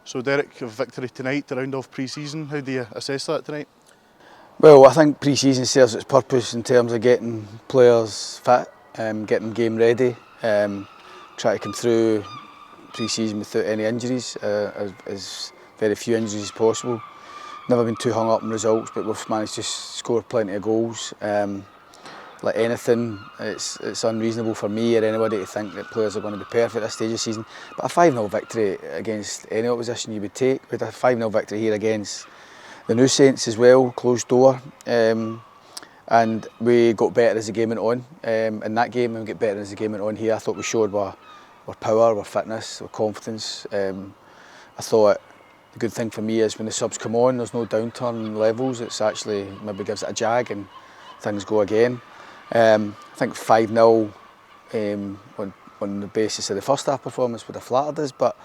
So Derek, a victory tonight to round off pre-season. How do you assess that tonight? Well, I think pre-season serves its purpose in terms of getting players fit, getting game ready, try to come through pre-season without any injuries, as very few injuries as possible. Never been too hung up on results, but we've managed to score plenty of goals. Like anything, it's unreasonable for me or anybody to think that players are going to be perfect at this stage of the season. But a 5-0 victory against any opposition you would take, with a 5-0 victory here against the New Saints as well, closed door. And we got better as the game went on in that game, and we get better as the game went on here. I thought we showed our power, our fitness, our confidence. I thought the good thing for me is when the subs come on, there's no downturn levels. It's actually maybe gives it a jag and things go again. I think 5-0 on the basis of the first half performance would have flattered us, but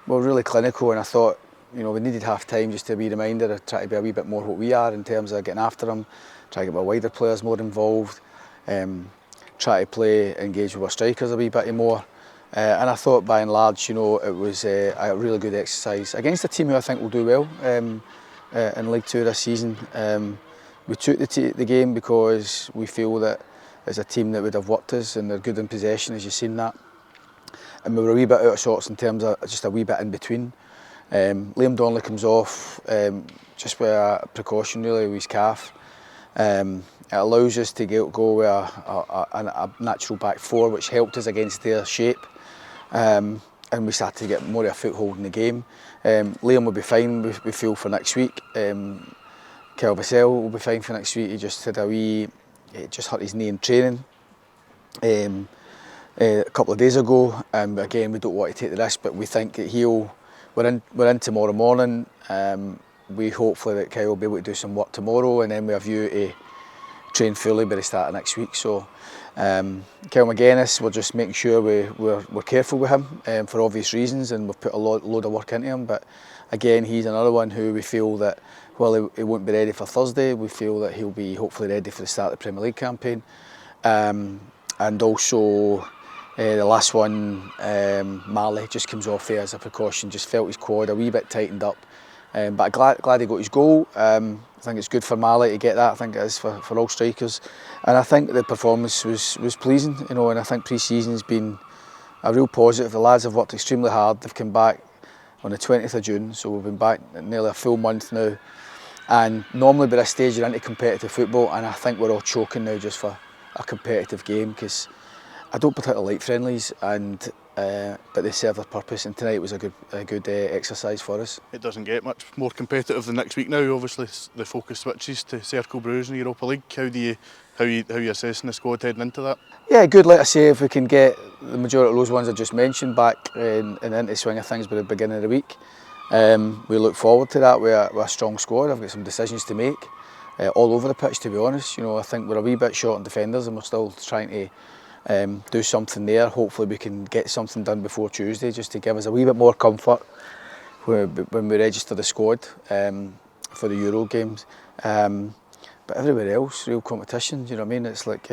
we were really clinical, and I thought, you know, we needed half time just to be reminded of try to be a wee bit more what we are in terms of getting after them, try to get our wider players more involved, try to play, engage with our strikers a wee bit more. And I thought by and large, you know, it was a really good exercise against a team who I think will do well in League 2 this season. We took the game because we feel that it's a team that would have worked us, and they're good in possession, as you've seen that. And we were a wee bit out of sorts in terms of just a wee bit in between. Liam Donnelly comes off just with a precaution really with his calf. It allows us to go with a natural back four, which helped us against their shape. And we started to get more of a foothold in the game. Liam will be fine, we feel, for next week. Kel Vassell will be fine for next week. He just had it just hurt his knee in training a couple of days ago. Again, we don't want to take the risk, but we think that we're in tomorrow morning. We hopefully that Kyle will be able to do some work tomorrow, and then we have view to train fully by the start of next week. So Kyle McInnes, we're just making sure we're careful with him for obvious reasons, and we've put a load of work into him. But again, he's another one who we feel that while he won't be ready for Thursday, we feel that he'll be hopefully ready for the start of the Premier League campaign. And also the last one, Marley just comes off there as a precaution, just felt his quad a wee bit tightened up. But glad he got his goal. I think it's good for Marley to get that. I think it is for all strikers. And I think the performance was pleasing, you know, and I think pre-season's been a real positive. The lads have worked extremely hard. They've come back on the 20th of June, so we've been back nearly a full month now. And normally by this stage you're into competitive football, and I think we're all choking now just for a competitive game, because I don't particularly like friendlies, but they serve their purpose, and tonight was a good exercise for us. It doesn't get much more competitive than next week now. Obviously the focus switches to Circle Brews in the Europa League. How you assessing the squad heading into that? Yeah, good. Like I say, if we can get the majority of those ones I just mentioned back and into the swing of things by the beginning of the week, we look forward to that with a strong squad. I've got some decisions to make all over the pitch, to be honest. You know, I think we're a wee bit short on defenders, and we're still trying to do something there. Hopefully we can get something done before Tuesday, just to give us a wee bit more comfort when we register the squad for the Euro games. But everywhere else, real competition, you know what I mean? It's like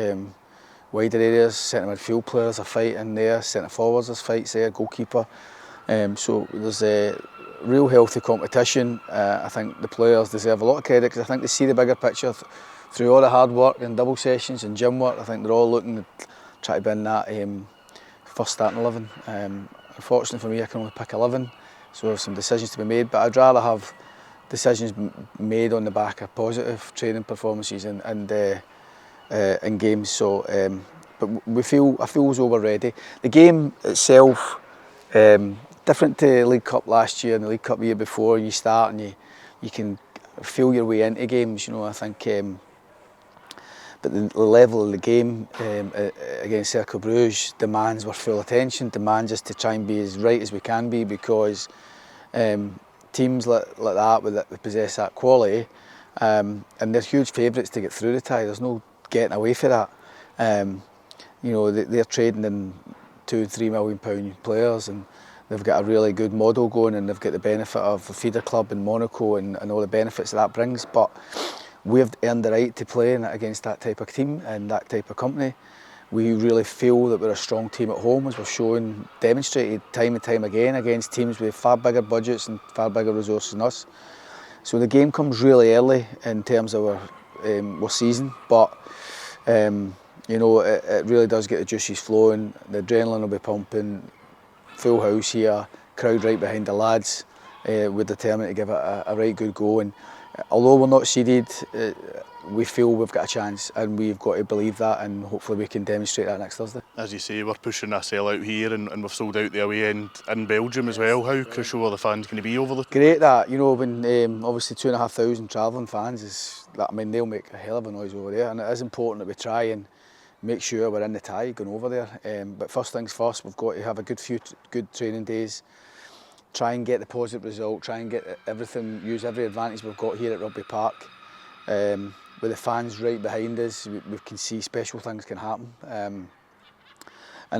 wider areas, centre midfield players are fighting there, centre forwards there's fights there, goalkeeper. So there's a real healthy competition. I think the players deserve a lot of credit, because I think they see the bigger picture through all the hard work and double sessions and gym work. I think they're all looking to try to be in that first starting 11. Unfortunately for me, I can only pick 11, so we have some decisions to be made, but I'd rather have decisions made on the back of positive training performances and games. So, but I feel as though we're ready. The game itself, different to League Cup last year and the League Cup the year before. You start and you can feel your way into games. You know, I think. But the level of the game against Cercle Bruges demands our full attention, demands us to try and be as right as we can be, because teams like that that possess that quality, and they're huge favourites to get through the tie. There's no getting away from that. You know, they're trading in £2 and £3 million players, and they've got a really good model going, and they've got the benefit of a feeder club in Monaco and all the benefits that brings. But we've earned the right to play against that type of team and that type of company. We really feel that we're a strong team at home, as we've shown, demonstrated time and time again against teams with far bigger budgets and far bigger resources than us. So the game comes really early in terms of our season, but you know, it really does get the juices flowing, the adrenaline will be pumping, full house here, crowd right behind the lads. We're determined to give it a right good go, and although we're not seeded, we feel we've got a chance, and we've got to believe that, and hopefully we can demonstrate that next Thursday. As you say, we're pushing a sell-out here, and we've sold out the away end in Belgium as well. How crucial are the fans going to be over there? Great that, you know, when obviously 2,500 travelling fans, I mean, they'll make a hell of a noise over there, and it is important that we try and make sure we're in the tie going over there. But first things first, we've got to have a good training days, try and get the positive result, try and get everything, use every advantage we've got here at Rugby Park. With the fans right behind us, we can see special things can happen. And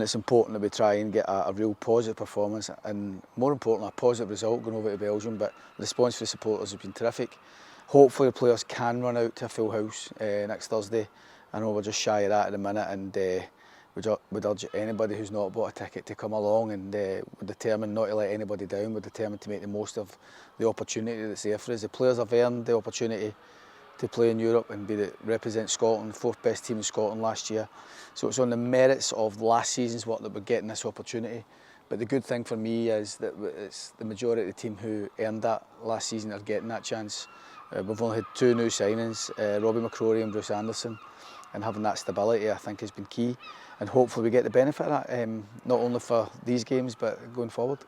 it's important that we try and get a real positive performance, and more importantly, a positive result going over to Belgium. But the response from the supporters has been terrific. Hopefully the players can run out to a full house next Thursday. I know we're just shy of that at the minute, and we'd urge anybody who's not bought a ticket to come along, and we're determined not to let anybody down. We're determined to make the most of the opportunity that's there for us. The players have earned the opportunity to play in Europe and represent Scotland, fourth best team in Scotland last year. So it's on the merits of last season's work that we're getting this opportunity. But the good thing for me is that it's the majority of the team who earned that last season are getting that chance. We've only had two new signings, Robbie McCrory and Bruce Anderson, and having that stability I think has been key. And hopefully we get the benefit of that, not only for these games but going forward.